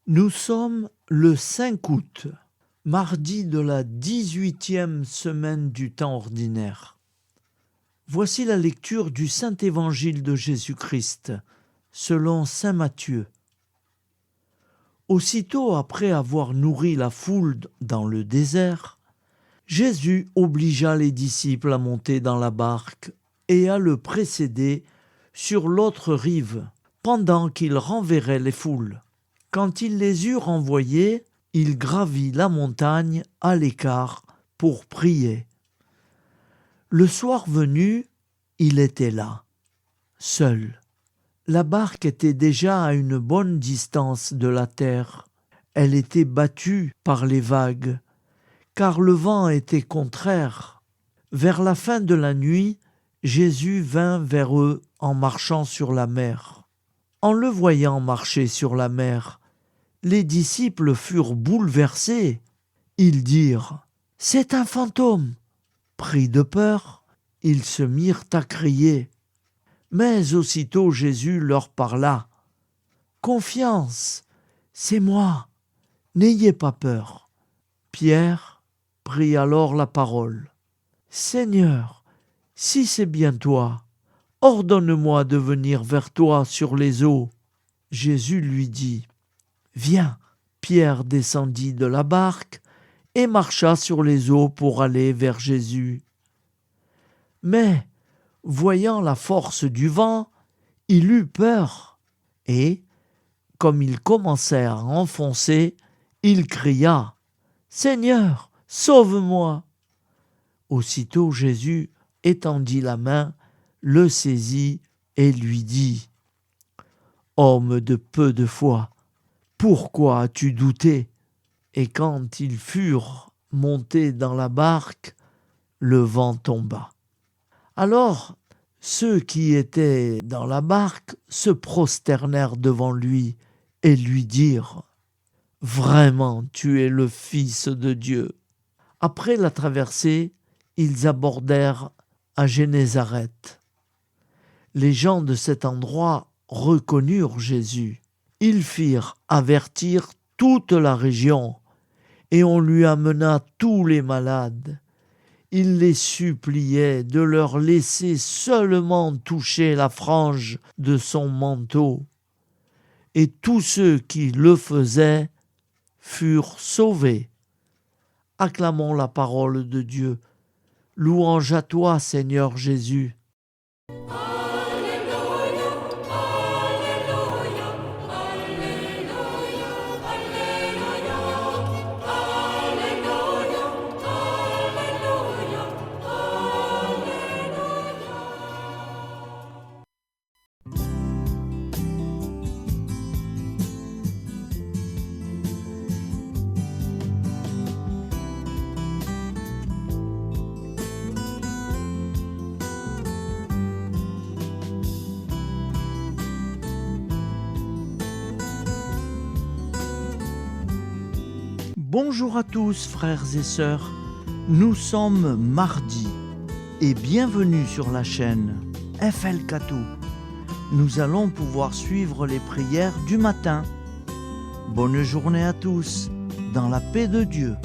Nous sommes le 5 août, mardi de la 18e semaine du temps ordinaire. Voici la lecture du Saint-Évangile de Jésus-Christ, selon saint Matthieu. Aussitôt après avoir nourri la foule dans le désert, Jésus obligea les disciples à monter dans la barque et à le précéder sur l'autre rive, pendant qu'il renverrait les foules. Quand il les eut renvoyés, il gravit la montagne à l'écart pour prier. Le soir venu, il était là, seul. La barque était déjà à une bonne distance de la terre. Elle était battue par les vagues, car le vent était contraire. Vers la fin de la nuit, Jésus vint vers eux en marchant sur la mer. En le voyant marcher sur la mer, les disciples furent bouleversés. Ils dirent : « C'est un fantôme !» Pris de peur, ils se mirent à crier. Mais aussitôt Jésus leur parla : « Confiance, c'est moi, n'ayez pas peur. » Pierre prit alors la parole. « Seigneur, si c'est bien toi, ordonne-moi de venir vers toi sur les eaux. » Jésus lui dit : « Viens. » Pierre descendit de la barque et marcha sur les eaux pour aller vers Jésus. Mais, voyant la force du vent, il eut peur et, comme il commençait à enfoncer, il cria : « Seigneur, sauve-moi !» Aussitôt Jésus étendit la main, le saisit et lui dit : « Homme de peu de foi, pourquoi as-tu douté ? » Et quand ils furent montés dans la barque, le vent tomba. Alors ceux qui étaient dans la barque se prosternèrent devant lui et lui dirent : « Vraiment, tu es le Fils de Dieu. » Après la traversée, ils abordèrent à Génézareth. Les gens de cet endroit reconnurent Jésus. Ils firent avertir toute la région et on lui amena tous les malades. Il les suppliait de leur laisser seulement toucher la frange de son manteau. Et tous ceux qui le faisaient furent sauvés. Acclamons la parole de Dieu. Louange à toi, Seigneur Jésus. Bonjour à tous, frères et sœurs. Nous sommes mardi et bienvenue sur la chaîne FL Cathou. Nous allons pouvoir suivre les prières du matin. Bonne journée à tous, dans la paix de Dieu.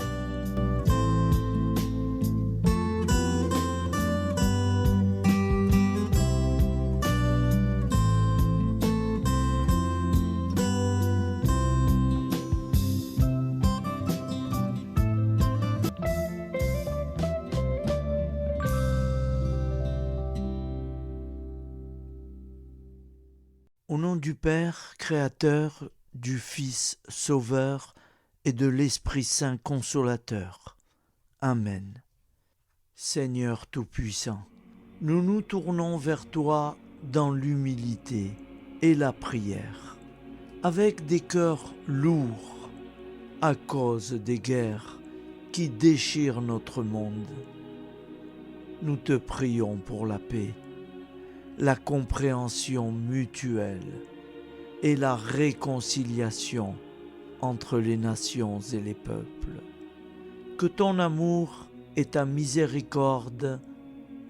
Au nom du Père, Créateur, du Fils, Sauveur et de l'Esprit Saint Consolateur. Amen. Seigneur Tout-Puissant, nous nous tournons vers toi dans l'humilité et la prière, avec des cœurs lourds à cause des guerres qui déchirent notre monde. Nous te prions pour la paix, la compréhension mutuelle et la réconciliation entre les nations et les peuples. Que ton amour et ta miséricorde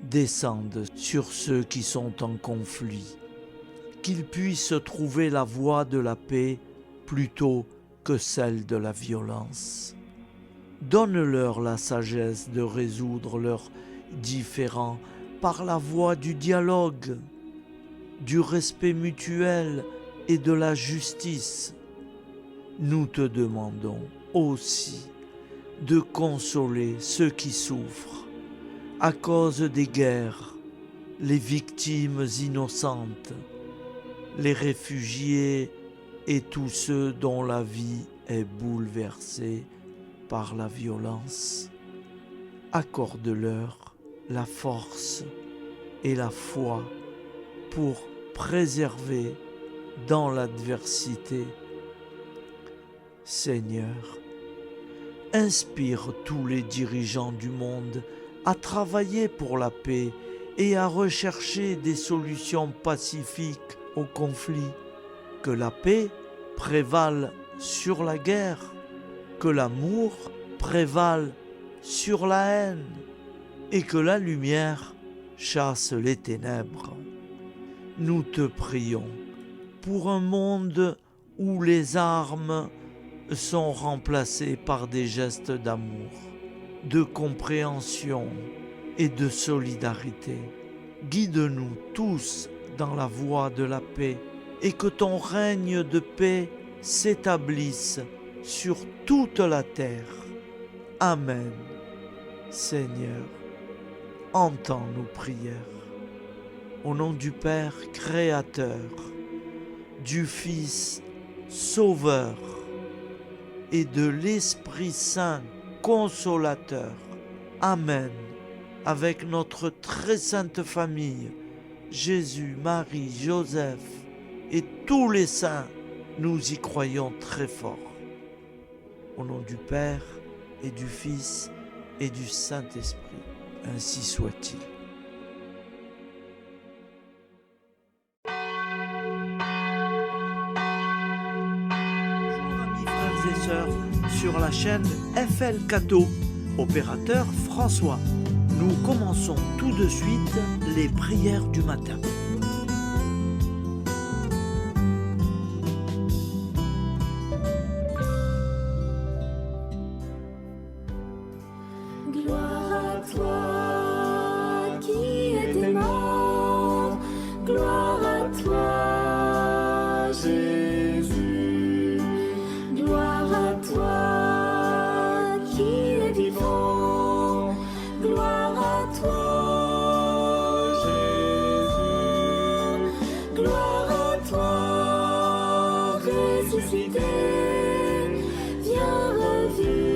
descendent sur ceux qui sont en conflit, qu'ils puissent trouver la voie de la paix plutôt que celle de la violence. Donne-leur la sagesse de résoudre leurs différends par la voie du dialogue, du respect mutuel et de la justice. Nous te demandons aussi de consoler ceux qui souffrent à cause des guerres, les victimes innocentes, les réfugiés et tous ceux dont la vie est bouleversée par la violence. Accorde-leur la force et la foi pour préserver dans l'adversité. Seigneur, inspire tous les dirigeants du monde à travailler pour la paix et à rechercher des solutions pacifiques aux conflits. Que la paix prévale sur la guerre, que l'amour prévale sur la haine et que la lumière chasse les ténèbres. Nous te prions pour un monde où les armes sont remplacées par des gestes d'amour, de compréhension et de solidarité. Guide-nous tous dans la voie de la paix et que ton règne de paix s'établisse sur toute la terre. Amen. Seigneur, entends nos prières. Au nom du Père Créateur, du Fils Sauveur et de l'Esprit Saint Consolateur. Amen. Avec notre très sainte famille, Jésus, Marie, Joseph et tous les saints, nous y croyons très fort. Au nom du Père et du Fils et du Saint-Esprit, ainsi soit-il. Bonjour amis frères et sœurs sur la chaîne FL Cato, opérateur François. Nous commençons tout de suite les prières du matin. Gloire à toi qui étais mort, gloire à toi Jésus, gloire à toi qui es vivant, gloire à toi Jésus, gloire à toi ressuscité, viens revivre.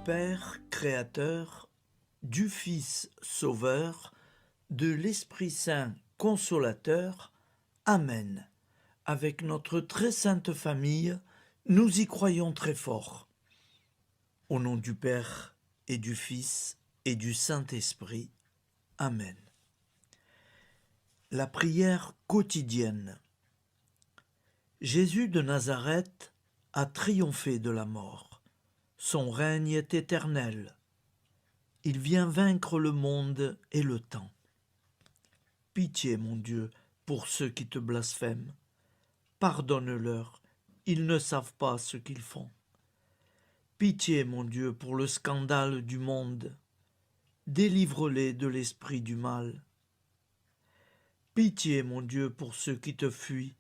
Père Créateur, du Fils Sauveur, de l'Esprit Saint Consolateur. Amen. Avec notre très sainte famille, nous y croyons très fort. Au nom du Père et du Fils et du Saint-Esprit. Amen. La prière quotidienne. Jésus de Nazareth a triomphé de la mort. Son règne est éternel. Il vient vaincre le monde et le temps. Pitié, mon Dieu, pour ceux qui te blasphèment. Pardonne-leur, ils ne savent pas ce qu'ils font. Pitié, mon Dieu, pour le scandale du monde. Délivre-les de l'esprit du mal. Pitié, mon Dieu, pour ceux qui te fuient.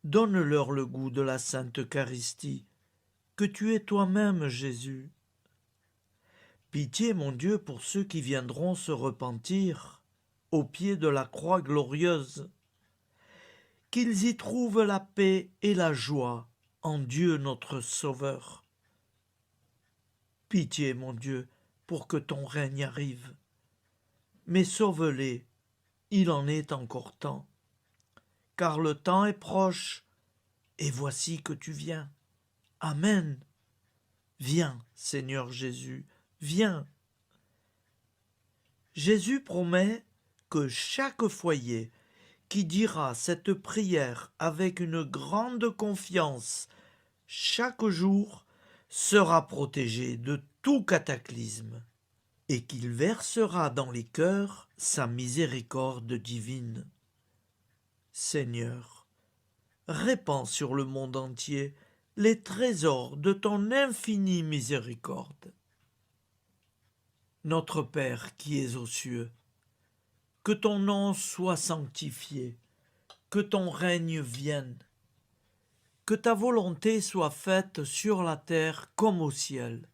Donne-leur le goût de la Sainte Eucharistie, que tu es toi-même, Jésus. Pitié, mon Dieu, pour ceux qui viendront se repentir au pied de la croix glorieuse, qu'ils y trouvent la paix et la joie en Dieu notre Sauveur. Pitié, mon Dieu, pour que ton règne arrive. Mais sauve-les, il en est encore temps, car le temps est proche, et voici que tu viens. Amen. Viens, Seigneur Jésus, viens. Jésus promet que chaque foyer qui dira cette prière avec une grande confiance chaque jour sera protégé de tout cataclysme et qu'il versera dans les cœurs sa miséricorde divine. Seigneur, répands sur le monde entier les trésors de ton infinie miséricorde. Notre Père qui es aux cieux, que ton nom soit sanctifié, que ton règne vienne, que ta volonté soit faite sur la terre comme au ciel.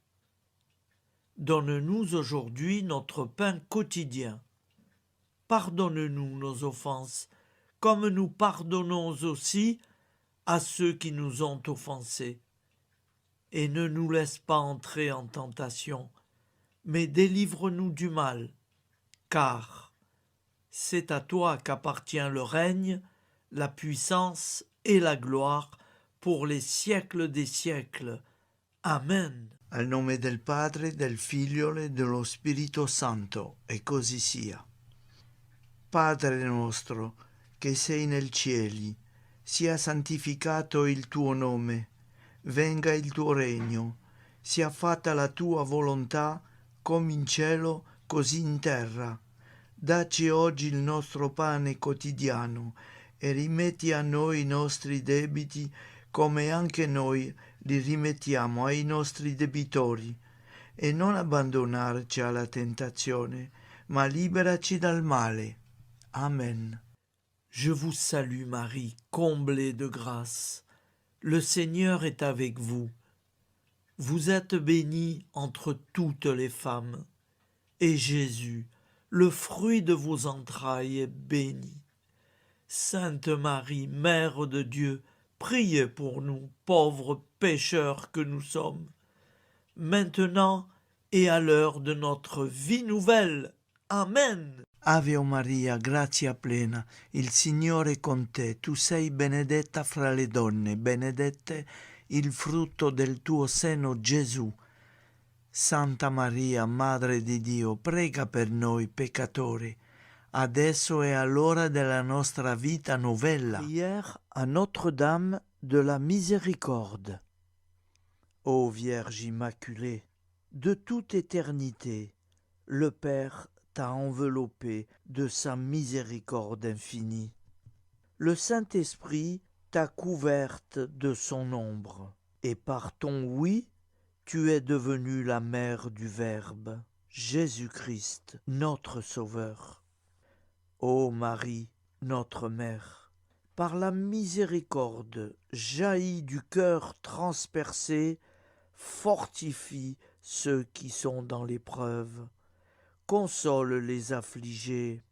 Donne-nous aujourd'hui notre pain quotidien. Pardonne-nous nos offenses, comme nous pardonnons aussi à ceux qui nous ont offensés. Et ne nous laisse pas entrer en tentation, mais délivre-nous du mal, car c'est à toi qu'appartient le règne, la puissance et la gloire pour les siècles des siècles. Amen. Al nome del Padre, del Figlio e dello Spirito Santo, e così sia. Padre nostro, che sei nel cieli, sia santificato il tuo nome, venga il tuo regno, sia fatta la tua volontà, come in cielo, così in terra. Dacci oggi il nostro pane quotidiano e rimetti a noi i nostri debiti, come anche noi li rimettiamo ai nostri debitori, e non abbandonarci alla tentazione, ma liberaci dal male. Amen. Je vous salue Marie, comblée de grâce. Le Seigneur est avec vous. Vous êtes bénie entre toutes les femmes, et Jésus, le fruit de vos entrailles, est béni. Sainte Marie, Mère de Dieu, priez pour nous, pauvres pécheurs que nous sommes, maintenant et à l'heure de notre vie nouvelle. Amen. Ave Maria, grazia plena, il Signore è con te, tu sei benedetta fra le donne, benedetto il frutto del tuo seno, Gesù. Santa Maria, Madre di Dio, prega per noi peccatori, adesso e all'ora della nostra vita novella. Prière à Notre-Dame de la Miséricorde. Ô Vierge Immaculée, de toute éternité, le Père t'a enveloppé de sa miséricorde infinie. Le Saint-Esprit t'a couverte de son ombre, et par ton oui, tu es devenue la mère du Verbe, Jésus-Christ, notre Sauveur. Ô Marie, notre Mère, par la miséricorde jaillie du cœur transpercé, fortifie ceux qui sont dans l'épreuve, console les affligés,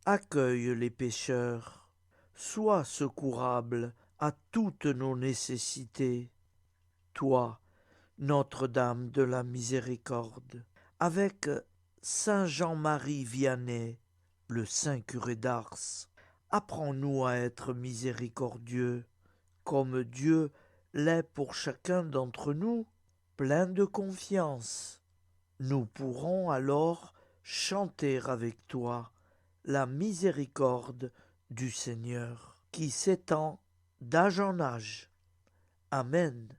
accueille les pécheurs, sois secourable à toutes nos nécessités. Toi, Notre-Dame de la Miséricorde, avec Saint Jean-Marie Vianney, le Saint curé d'Ars, apprends-nous à être miséricordieux, comme Dieu l'est pour chacun d'entre nous, plein de confiance. Nous pourrons alors chanter avec toi la miséricorde du Seigneur, qui s'étend d'âge en âge. Amen.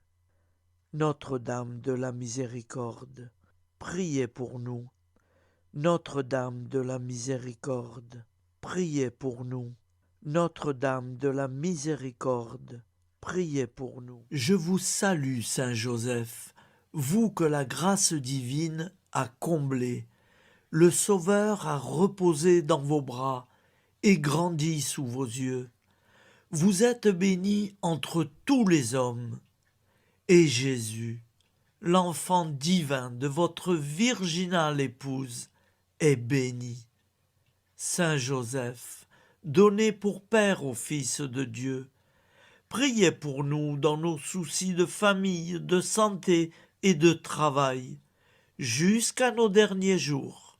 Notre-Dame de la Miséricorde, priez pour nous. Notre-Dame de la Miséricorde, priez pour nous. Notre-Dame de la Miséricorde, priez pour nous. Je vous salue, Saint Joseph, vous que la grâce divine a comblé. Le Sauveur a reposé dans vos bras et grandi sous vos yeux. Vous êtes béni entre tous les hommes. Et Jésus, l'enfant divin de votre virginale épouse, est béni. Saint Joseph, donné pour Père au Fils de Dieu, priez pour nous dans nos soucis de famille, de santé et de travail, jusqu'à nos derniers jours,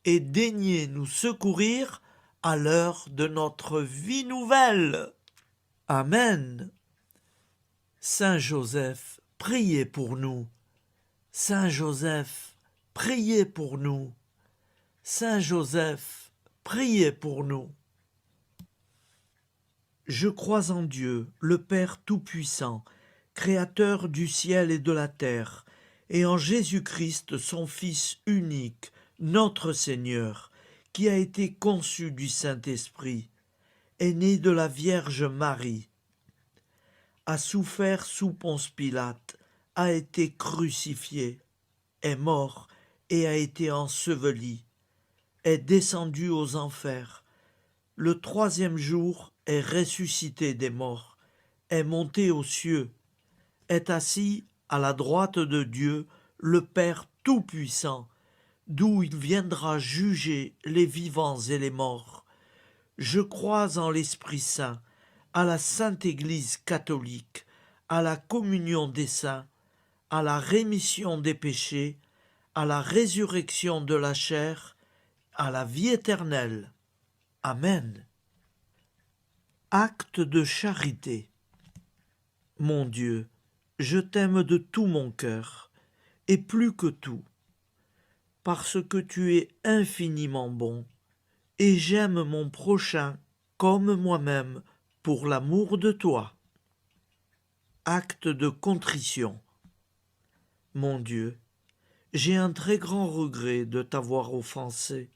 et daignez nous secourir à l'heure de notre vie nouvelle. Amen. Saint Joseph, priez pour nous. Saint Joseph, priez pour nous. Saint Joseph, priez pour nous. Je crois en Dieu, le Père Tout-Puissant, Créateur du ciel et de la terre, et en Jésus-Christ, son Fils unique, notre Seigneur, qui a été conçu du Saint-Esprit, est né de la Vierge Marie, a souffert sous Ponce Pilate, a été crucifié, est mort et a été enseveli, est descendu aux enfers. Le troisième jour est ressuscité des morts, est monté aux cieux, est assis à la droite de Dieu, le Père Tout-Puissant, d'où il viendra juger les vivants et les morts. Je crois en l'Esprit Saint, à la Sainte Église catholique, à la communion des saints, à la rémission des péchés, à la résurrection de la chair, à la vie éternelle. Amen. Acte de charité. Mon Dieu, je t'aime de tout mon cœur, et plus que tout, parce que tu es infiniment bon, et j'aime mon prochain comme moi-même pour l'amour de toi. Acte de contrition. Mon Dieu, j'ai un très grand regret de t'avoir offensé,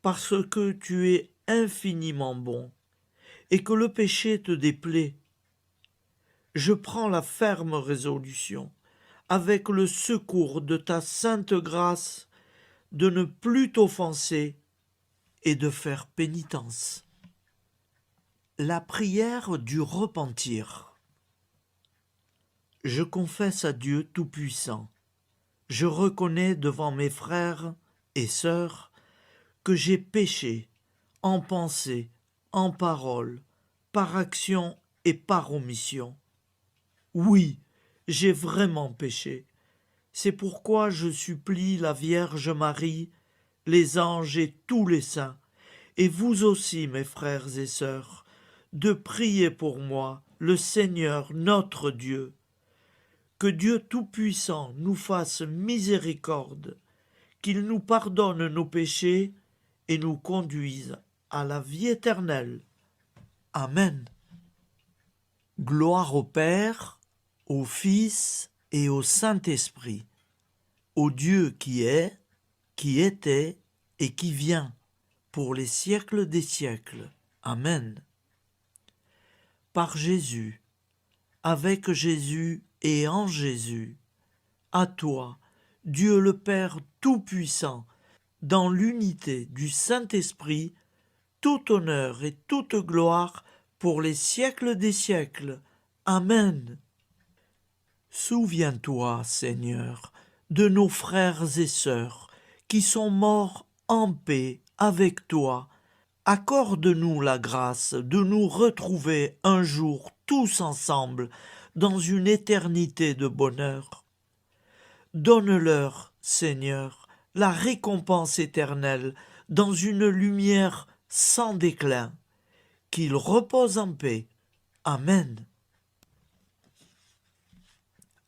parce que tu es infiniment bon, et que le péché te déplaît. Je prends la ferme résolution, avec le secours de ta sainte grâce, de ne plus t'offenser et de faire pénitence. La prière du repentir. Je confesse à Dieu Tout-Puissant, je reconnais devant mes frères et sœurs que j'ai péché en pensée, en parole, par action et par omission. Oui, j'ai vraiment péché. C'est pourquoi je supplie la Vierge Marie, les anges et tous les saints, et vous aussi, mes frères et sœurs, de prier pour moi, le Seigneur notre Dieu. Que Dieu Tout-Puissant nous fasse miséricorde, qu'il nous pardonne nos péchés et nous conduise à la vie éternelle. Amen. Gloire au Père, au Fils et au Saint-Esprit, au Dieu qui est, qui était et qui vient, pour les siècles des siècles. Amen. Par Jésus, avec Jésus et en Jésus, à toi, Dieu le Père Tout-Puissant, dans l'unité du Saint-Esprit, tout honneur et toute gloire pour les siècles des siècles. Amen. Souviens-toi, Seigneur, de nos frères et sœurs qui sont morts en paix avec toi. Accorde-nous la grâce de nous retrouver un jour tous ensemble dans une éternité de bonheur. Donne-leur, Seigneur, la récompense éternelle dans une lumière sans déclin. Qu'ils reposent en paix. Amen.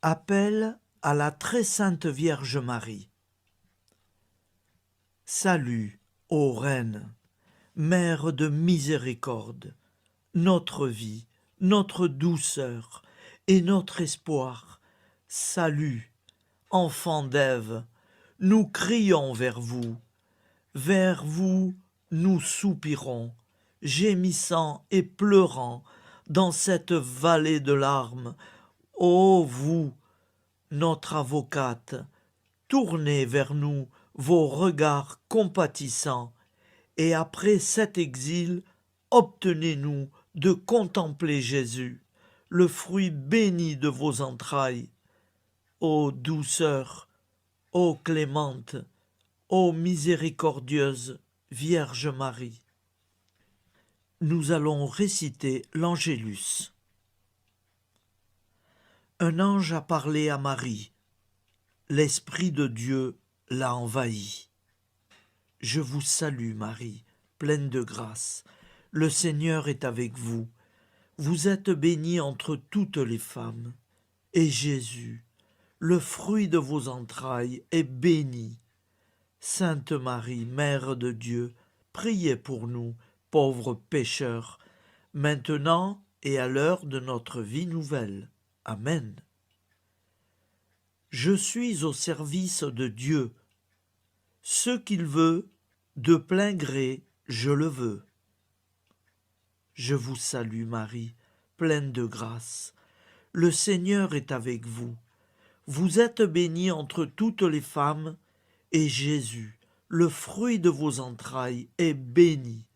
Appel à la très sainte Vierge Marie. Salut, ô Reine, Mère de miséricorde, notre vie, notre douceur et notre espoir. Salut, enfants d'Ève, nous crions vers vous. Vers vous, nous soupirons, gémissant et pleurant dans cette vallée de larmes. Ô vous, notre avocate, tournez vers nous vos regards compatissants, et après cet exil, obtenez-nous de contempler Jésus, le fruit béni de vos entrailles. Ô douceur, ô clémente, ô miséricordieuse Vierge Marie. Nous allons réciter l'Angélus. Un ange a parlé à Marie. L'Esprit de Dieu l'a envahie. Je vous salue, Marie, pleine de grâce. Le Seigneur est avec vous. Vous êtes bénie entre toutes les femmes. Et Jésus, le fruit de vos entrailles, est béni. Sainte Marie, Mère de Dieu, priez pour nous, pauvres pécheurs, maintenant et à l'heure de notre vie nouvelle. Amen. Je suis au service de Dieu. Ce qu'il veut, de plein gré, je le veux. Je vous salue Marie, pleine de grâce. Le Seigneur est avec vous. Vous êtes bénie entre toutes les femmes, et Jésus, le fruit de vos entrailles, est béni.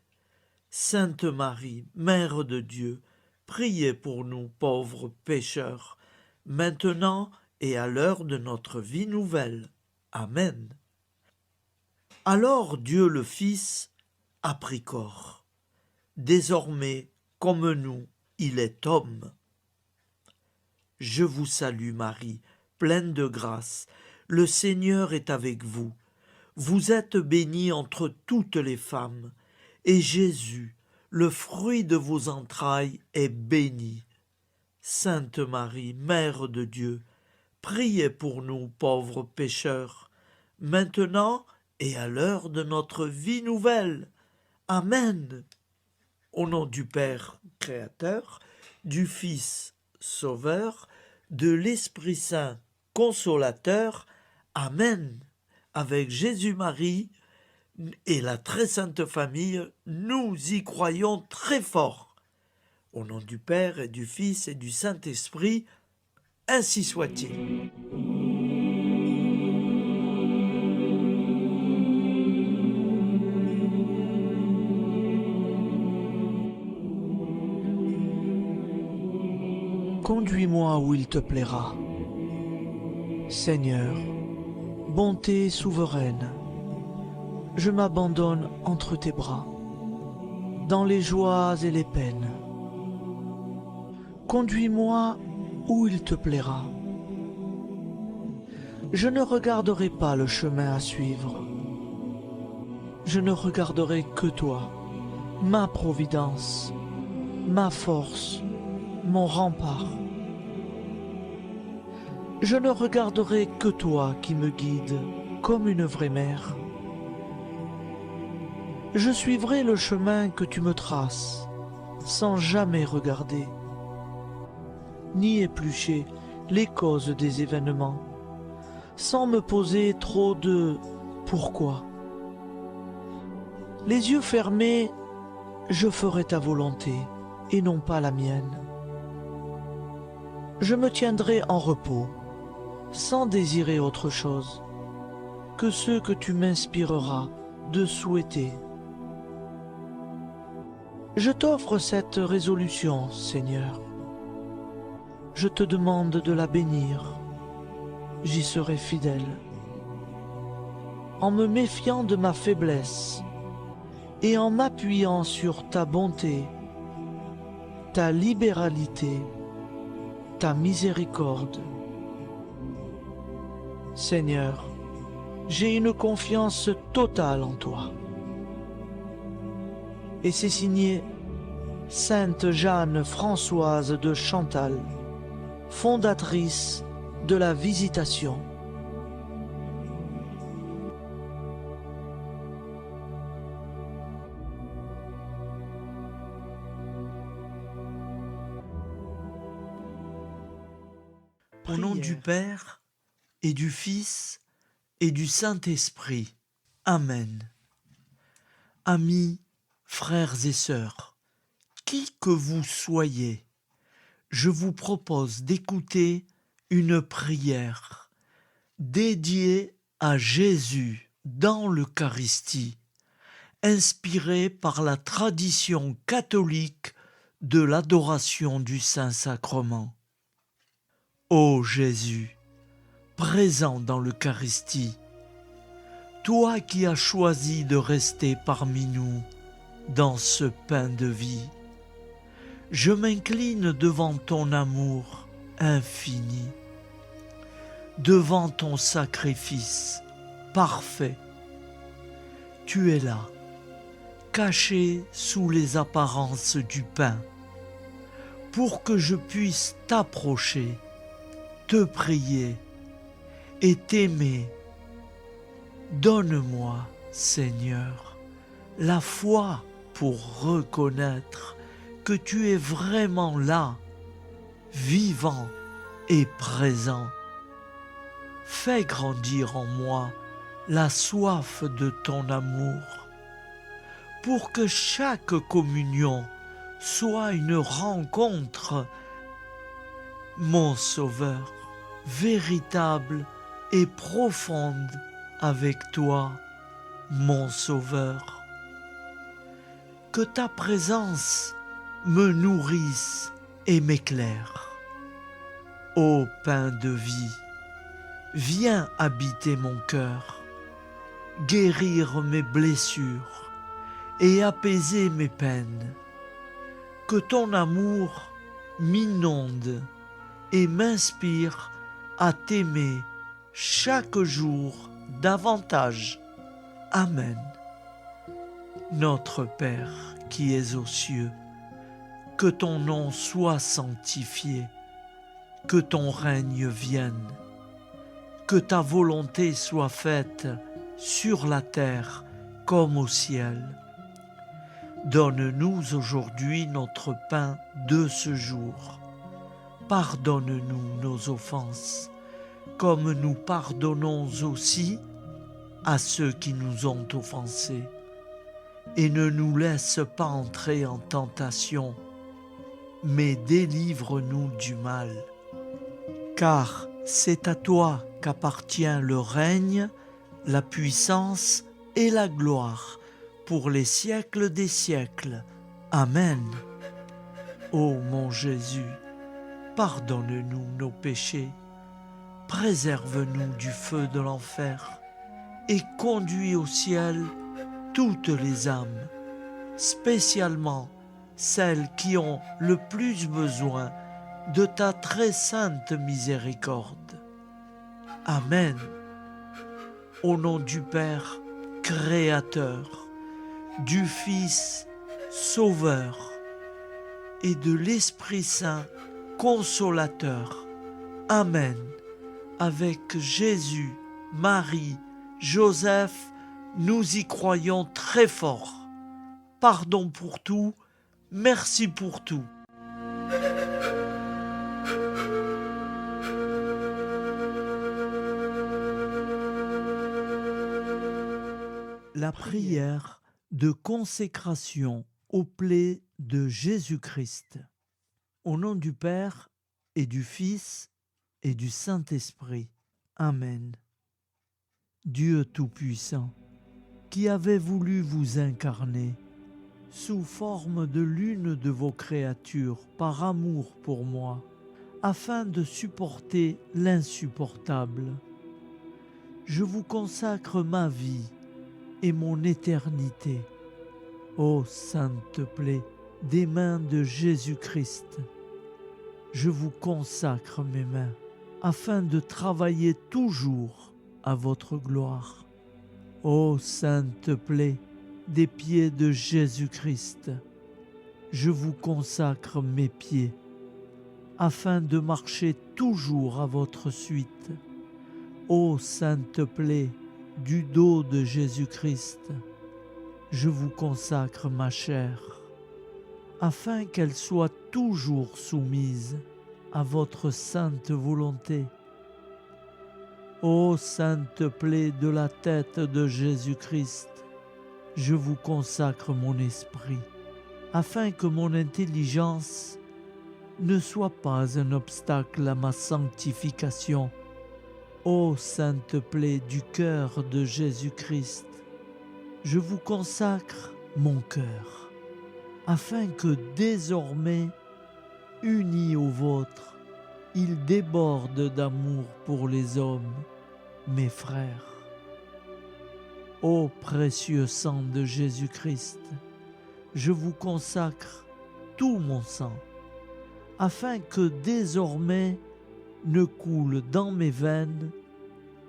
Sainte Marie, Mère de Dieu, priez pour nous pauvres pécheurs, maintenant et à l'heure de notre vie nouvelle. Amen. Alors Dieu le Fils a pris corps. Désormais, comme nous, il est homme. Je vous salue Marie, pleine de grâce. Le Seigneur est avec vous. Vous êtes bénie entre toutes les femmes, et Jésus, le fruit de vos entrailles, est béni. Sainte Marie, Mère de Dieu, priez pour nous pauvres pécheurs, maintenant et à l'heure de notre vie nouvelle. Amen. Au nom du Père Créateur, du Fils Sauveur, de l'Esprit Saint Consolateur. Amen. Avec Jésus-Marie et la très sainte famille, nous y croyons très fort. Au nom du Père et du Fils et du Saint-Esprit, ainsi soit-il. Conduis-moi où il te plaira. Seigneur, bonté souveraine, je m'abandonne entre tes bras, dans les joies et les peines. Conduis-moi où il te plaira. Je ne regarderai pas le chemin à suivre. Je ne regarderai que toi, ma providence, ma force, mon rempart. Je ne regarderai que toi qui me guides comme une vraie mère. Je suivrai le chemin que tu me traces, sans jamais regarder, ni éplucher les causes des événements, sans me poser trop de « pourquoi ». Les yeux fermés, je ferai ta volonté et non pas la mienne. Je me tiendrai en repos, sans désirer autre chose que ce que tu m'inspireras de souhaiter. Je t'offre cette résolution, Seigneur. Je te demande de la bénir. J'y serai fidèle. En me méfiant de ma faiblesse et en m'appuyant sur ta bonté, ta libéralité, ta miséricorde. Seigneur, j'ai une confiance totale en toi. Et c'est signé Sainte Jeanne Françoise de Chantal, fondatrice de la Visitation. Au nom du Père et du Fils et du Saint-Esprit. Amen. Amis, frères et sœurs, qui que vous soyez, je vous propose d'écouter une prière dédiée à Jésus dans l'Eucharistie, inspirée par la tradition catholique de l'adoration du Saint-Sacrement. Ô Jésus, présent dans l'Eucharistie, toi qui as choisi de rester parmi nous dans ce pain de vie, je m'incline devant ton amour infini, devant ton sacrifice parfait. Tu es là, caché sous les apparences du pain, pour que je puisse t'approcher, te prier et t'aimer. Donne-moi, Seigneur, la foi pour reconnaître que tu es vraiment là, vivant et présent. Fais grandir en moi la soif de ton amour, pour que chaque communion soit une rencontre, mon Sauveur, véritable et profonde avec toi, mon Sauveur. Que ta présence me nourrisse et m'éclaire. Ô pain de vie, viens habiter mon cœur, guérir mes blessures et apaiser mes peines. Que ton amour m'inonde et m'inspire à t'aimer chaque jour davantage. Amen. Notre Père qui es aux cieux, que ton nom soit sanctifié, que ton règne vienne, que ta volonté soit faite sur la terre comme au ciel. Donne-nous aujourd'hui notre pain de ce jour. Pardonne-nous nos offenses, comme nous pardonnons aussi à ceux qui nous ont offensés. Et ne nous laisse pas entrer en tentation, mais délivre-nous du mal. Car c'est à toi qu'appartient le règne, la puissance et la gloire pour les siècles des siècles. Amen. Ô mon Jésus, pardonne-nous nos péchés, préserve-nous du feu de l'enfer et conduis au ciel toutes les âmes, spécialement celles qui ont le plus besoin de ta très sainte miséricorde. Amen. Au nom du Père Créateur, du Fils Sauveur et de l'Esprit Saint Consolateur. Amen. Avec Jésus, Marie, Joseph, nous y croyons très fort. Pardon pour tout, merci pour tout. La prière de consécration aux plaies de Jésus-Christ. Au nom du Père et du Fils et du Saint-Esprit. Amen. Dieu Tout-Puissant, qui avez voulu vous incarner sous forme de l'une de vos créatures par amour pour moi, afin de supporter l'insupportable. Je vous consacre ma vie et mon éternité. Ô sainte plaie des mains de Jésus-Christ, je vous consacre mes mains, afin de travailler toujours à votre gloire. Ô sainte plaie des pieds de Jésus-Christ, je vous consacre mes pieds, afin de marcher toujours à votre suite. Ô sainte plaie du dos de Jésus-Christ, je vous consacre ma chair, afin qu'elle soit toujours soumise à votre sainte volonté. Ô sainte plaie de la tête de Jésus-Christ, je vous consacre mon esprit, afin que mon intelligence ne soit pas un obstacle à ma sanctification. Ô sainte plaie du cœur de Jésus-Christ, je vous consacre mon cœur, afin que désormais, uni au vôtre, il déborde d'amour pour les hommes, mes frères. Ô précieux sang de Jésus-Christ, je vous consacre tout mon sang, afin que désormais ne coule dans mes veines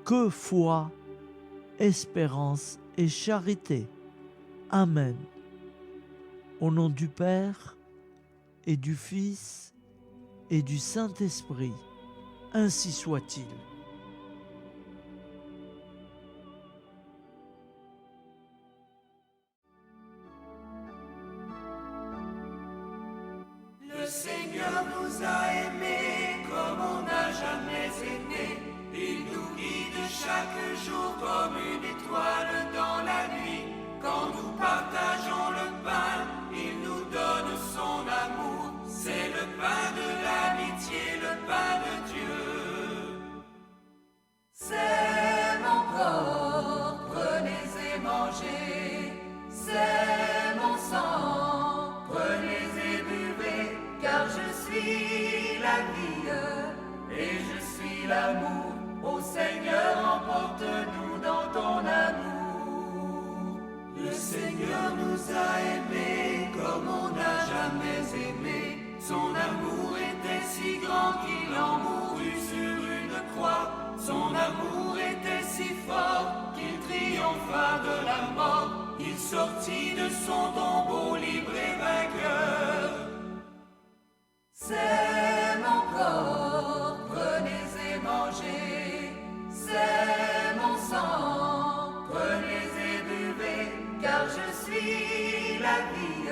que foi, espérance et charité. Amen. Au nom du Père et du Fils et du Saint-Esprit, ainsi soit-il. comme une étoile dans la nuit. Quand nous partageons le pain, il nous donne son amour. C'est le pain de l'amitié, le pain de Dieu. C'est mon corps, prenez et mangez. C'est mon sang, prenez et buvez. Car je suis la vie et je suis l'amour. Ô Seigneur, emporte-nous dans ton amour. Le Seigneur nous a aimés comme on n'a jamais aimé. Son amour était si grand qu'il en mourut sur une croix. Son amour était si fort qu'il triompha de la mort. Il sortit de son tombeau libre et vainqueur. C'est mon corps, prenez et mangez. C'est mon sang, prenez et buvez. Car je suis la vie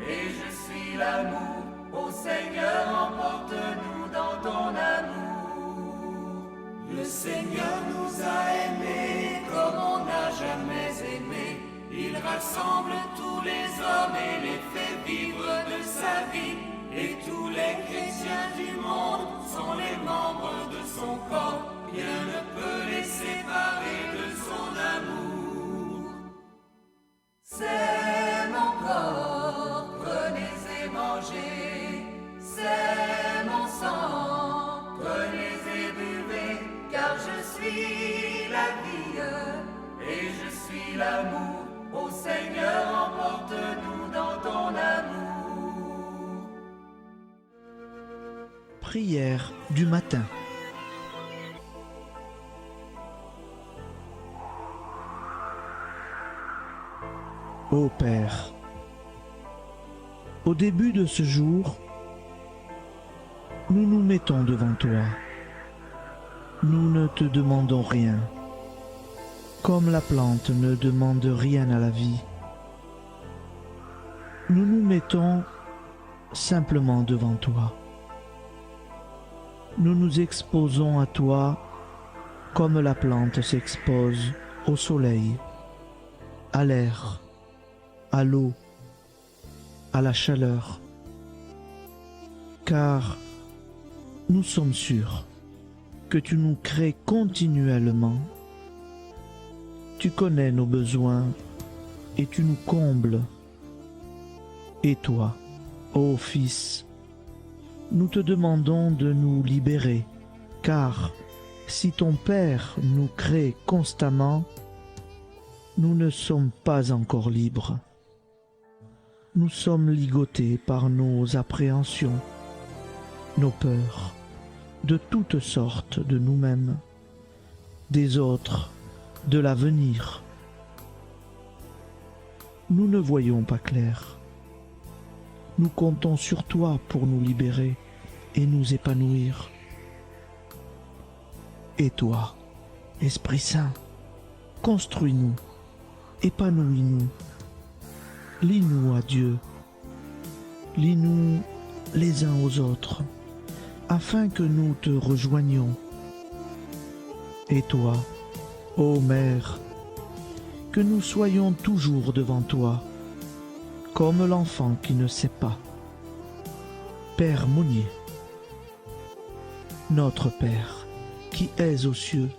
et je suis l'amour. Ô Seigneur, emporte-nous dans ton amour. Le Seigneur nous a aimés comme on n'a jamais aimé. Il rassemble tous les hommes et les fait vivre de sa vie. Et tous les chrétiens du monde sont les membres de son corps. Rien ne peut les séparer de son amour. C'est mon corps, prenez et mangez. C'est mon sang, prenez et buvez. Car je suis la vie et je suis l'amour. Ô Seigneur, emporte-nous dans ton amour. Prière du matin. Ô Père, au début de ce jour, nous nous mettons devant toi. Nous ne te demandons rien, comme la plante ne demande rien à la vie. Nous nous mettons simplement devant toi. Nous nous exposons à toi comme la plante s'expose au soleil, à l'air, à l'eau, à la chaleur. Car nous sommes sûrs que tu nous crées continuellement. Tu connais nos besoins et tu nous combles. Et toi, ô Fils, nous te demandons de nous libérer, car si ton Père nous crée constamment, nous ne sommes pas encore libres. Nous sommes ligotés par nos appréhensions, nos peurs, de toutes sortes de nous-mêmes, des autres, de l'avenir. Nous ne voyons pas clair. Nous comptons sur toi pour nous libérer et nous épanouir. Et toi, Esprit Saint, construis-nous, épanouis-nous, lie-nous à Dieu, lie-nous les uns aux autres, afin que nous te rejoignions. Et toi, ô Mère, que nous soyons toujours devant toi, comme l'enfant qui ne sait pas. Père Monnier, notre Père, qui es aux cieux,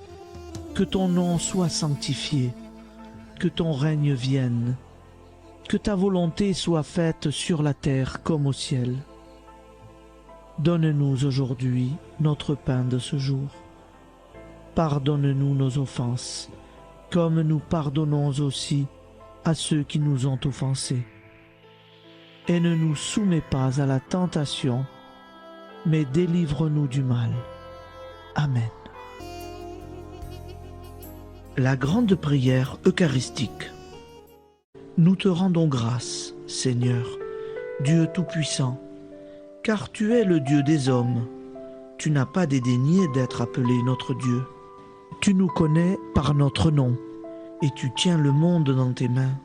que ton nom soit sanctifié, que ton règne vienne, que ta volonté soit faite sur la terre comme au ciel. Donne-nous aujourd'hui notre pain de ce jour. Pardonne-nous nos offenses, comme nous pardonnons aussi à ceux qui nous ont offensés. Et ne nous soumets pas à la tentation, mais délivre-nous du mal. Amen. La grande prière eucharistique. Nous te rendons grâce, Seigneur, Dieu Tout-Puissant, car tu es le Dieu des hommes. Tu n'as pas dédaigné d'être appelé notre Dieu. Tu nous connais par notre nom, et tu tiens le monde dans tes mains.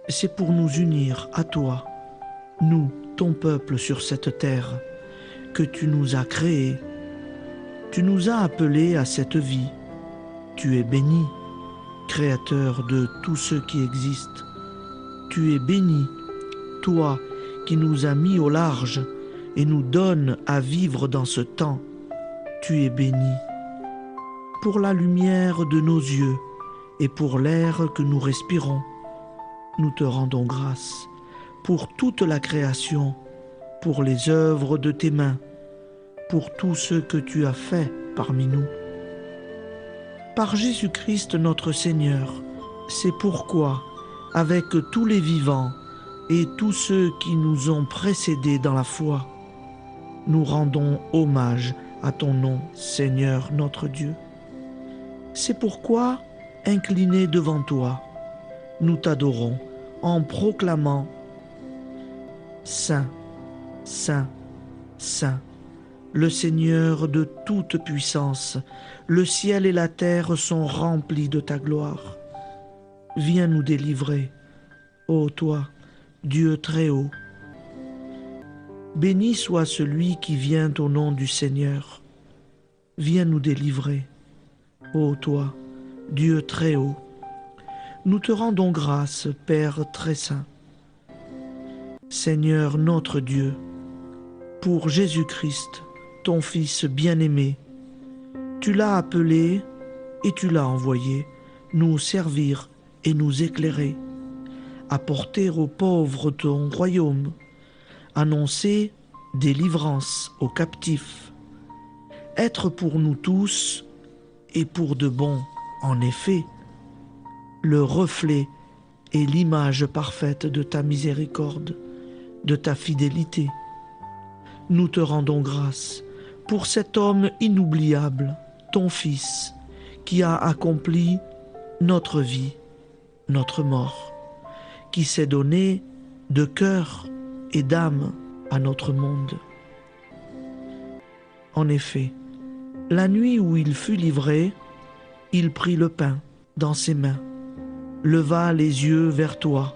C'est pour nous unir à toi, nous, ton peuple sur cette terre, que tu nous as créés. Tu nous as appelés à cette vie, Tu es béni, Créateur de tout ce qui existe. Tu es béni, toi qui nous as mis au large et nous donnes à vivre dans ce temps. Tu es béni. Pour la lumière de nos yeux et pour l'air que nous respirons, nous te rendons grâce. Pour toute la création, pour les œuvres de tes mains, pour tout ce que tu as fait parmi nous. Par Jésus-Christ notre Seigneur, c'est pourquoi, avec tous les vivants et tous ceux qui nous ont précédés dans la foi, nous rendons hommage à ton nom, Seigneur notre Dieu. C'est pourquoi, inclinés devant toi, nous t'adorons en proclamant « Saint, Saint, Saint ». Le Seigneur de toute puissance, le ciel et la terre sont remplis de ta gloire. Viens nous délivrer, ô toi, Dieu très haut. Béni soit celui qui vient au nom du Seigneur. Viens nous délivrer, ô toi, Dieu très haut. Nous te rendons grâce, Père très saint. Seigneur notre Dieu, pour Jésus-Christ, ton Fils bien-aimé, tu l'as appelé et tu l'as envoyé nous servir et nous éclairer, apporter aux pauvres ton royaume, annoncer délivrance aux captifs, être pour nous tous et pour de bon, en effet, le reflet et l'image parfaite de ta miséricorde, de ta fidélité. Nous te rendons grâce pour cet homme inoubliable, ton Fils, qui a accompli notre vie, notre mort, qui s'est donné de cœur et d'âme à notre monde. En effet, la nuit où il fut livré, il prit le pain dans ses mains, leva les yeux vers toi.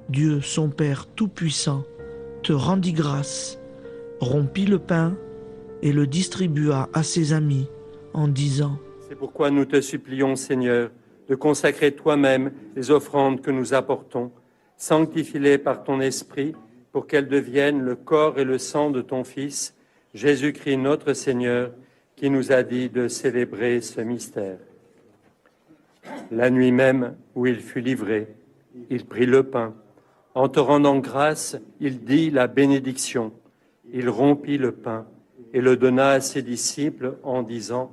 Dieu, son Père tout-puissant, te rendit grâce, rompit le pain et le distribua à ses amis en disant : C'est pourquoi nous te supplions, Seigneur, de consacrer toi-même les offrandes que nous apportons. Sanctifie-les par ton Esprit pour qu'elles deviennent le corps et le sang de ton Fils, Jésus-Christ notre Seigneur, qui nous a dit de célébrer ce mystère. La nuit même où il fut livré, il prit le pain. En te rendant grâce, il dit la bénédiction. Il rompit le pain et le donna à ses disciples en disant :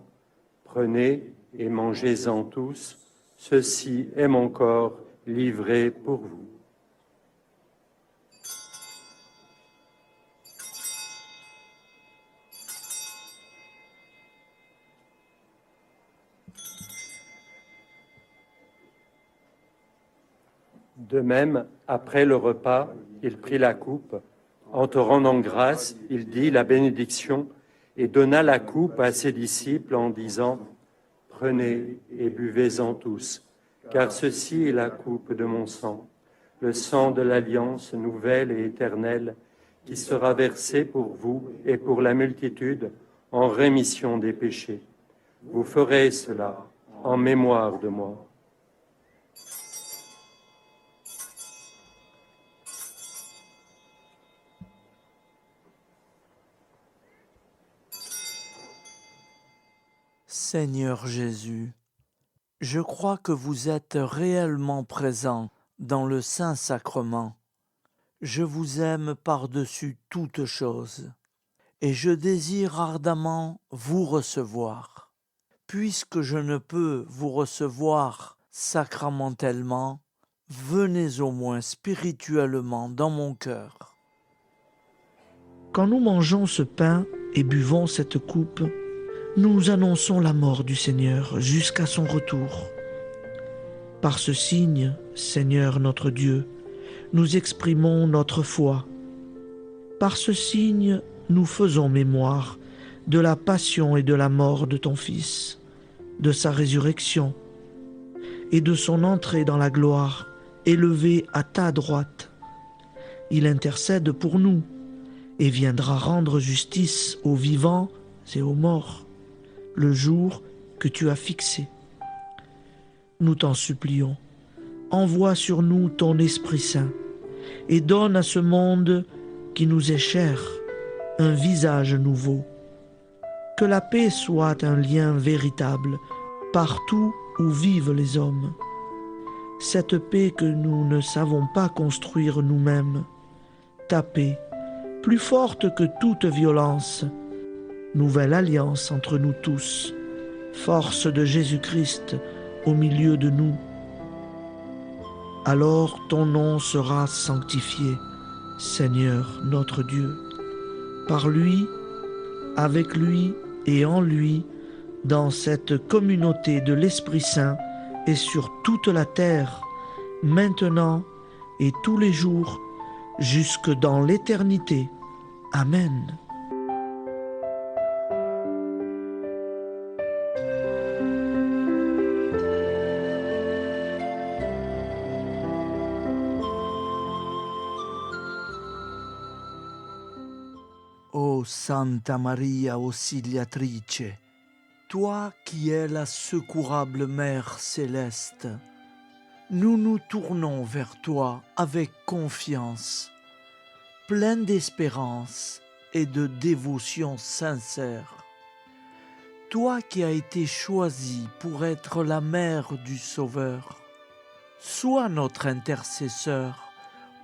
Prenez et mangez-en tous, ceci est mon corps livré pour vous. De même, après le repas, il prit la coupe. En te rendant grâce, il dit la bénédiction et donna la coupe à ses disciples en disant : Prenez et buvez-en tous, car ceci est la coupe de mon sang, le sang de l'alliance nouvelle et éternelle, qui sera versé pour vous et pour la multitude en rémission des péchés. Vous ferez cela en mémoire de moi. Seigneur Jésus, je crois que vous êtes réellement présent dans le Saint-Sacrement. Je vous aime par-dessus toute chose et je désire ardemment vous recevoir. Puisque je ne peux vous recevoir sacramentellement, venez au moins spirituellement dans mon cœur. Quand nous mangeons ce pain et buvons cette coupe, nous annonçons la mort du Seigneur jusqu'à son retour. Par ce signe, Seigneur notre Dieu, nous exprimons notre foi. Par ce signe, nous faisons mémoire de la passion et de la mort de ton Fils, de sa résurrection et de son entrée dans la gloire, élevé à ta droite. Il intercède pour nous et viendra rendre justice aux vivants et aux morts, le jour que tu as fixé. nous t'en supplions, envoie sur nous ton Esprit Saint et donne à ce monde qui nous est cher un visage nouveau. Que la paix soit un lien véritable partout où vivent les hommes. Cette paix que nous ne savons pas construire nous-mêmes. Ta paix, plus forte que toute violence. Nouvelle alliance entre nous tous. Force de Jésus-Christ au milieu de nous. Alors ton nom sera sanctifié, Seigneur notre Dieu. Par lui, avec lui et en lui, dans cette communauté de l'Esprit Saint et sur toute la terre, maintenant et tous les jours, jusque dans l'éternité. Amen. Ô Santa Maria Auxiliatrice, toi qui es la secourable Mère céleste, nous nous tournons vers toi avec confiance, plein d'espérance et de dévotion sincère. Toi qui as été choisie pour être la mère du Sauveur, sois notre intercesseur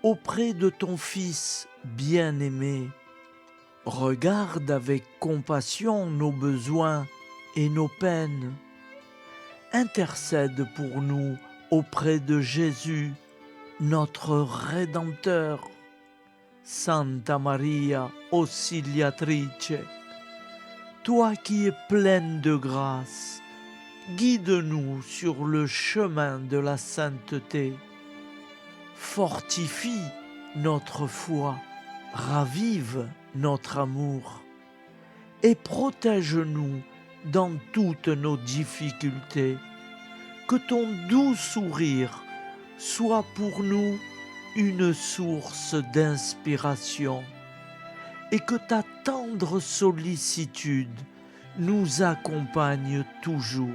auprès de ton Fils bien-aimé. Regarde avec compassion nos besoins et nos peines. Intercède pour nous auprès de Jésus, notre Rédempteur. Santa Maria Auxiliatrice, toi qui es pleine de grâce, guide-nous sur le chemin de la sainteté. Fortifie notre foi, ravive notre amour et protège-nous dans toutes nos difficultés. Que ton doux sourire soit pour nous une source d'inspiration et que ta tendre sollicitude nous accompagne toujours.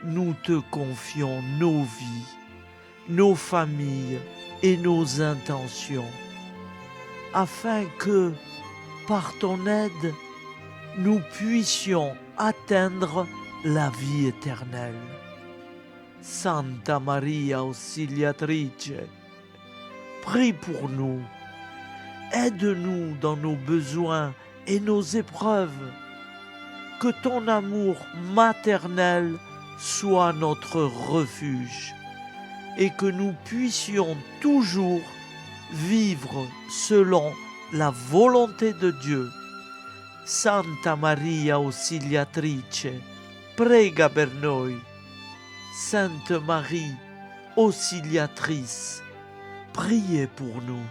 Nous te confions nos vies, nos familles et nos intentions, afin que, par ton aide, nous puissions atteindre la vie éternelle. Santa Maria Auxiliatrice, prie pour nous, aide-nous dans nos besoins et nos épreuves, que ton amour maternel soit notre refuge et que nous puissions toujours vivre selon la volonté de Dieu. Santa Maria Auxiliatrice, prega per noi. Sainte Marie, Auxiliatrice, priez pour nous.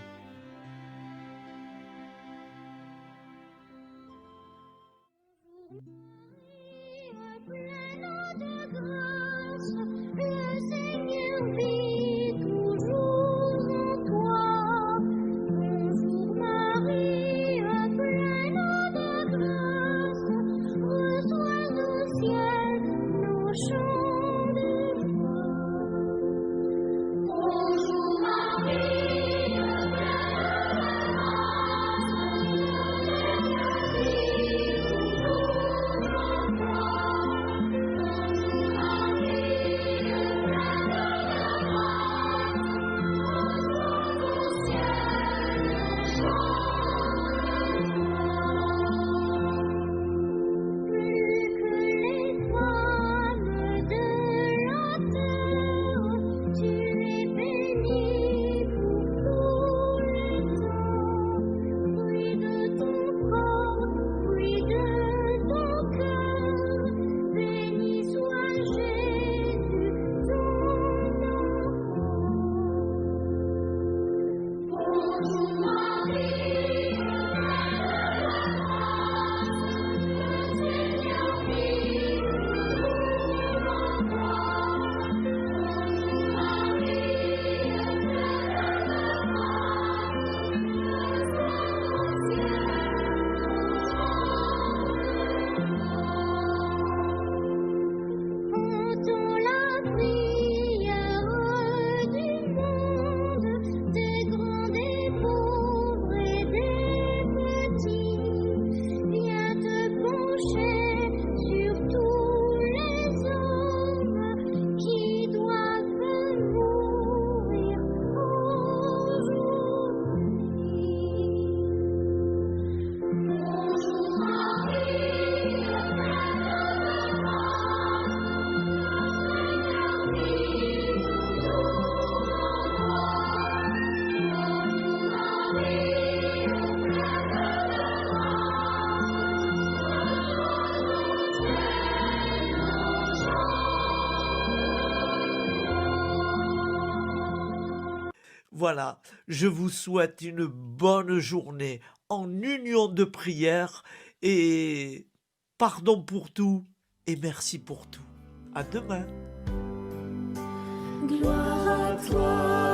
Voilà, je vous souhaite une bonne journée en union de prière et pardon pour tout et merci pour tout. À demain. Gloire à toi,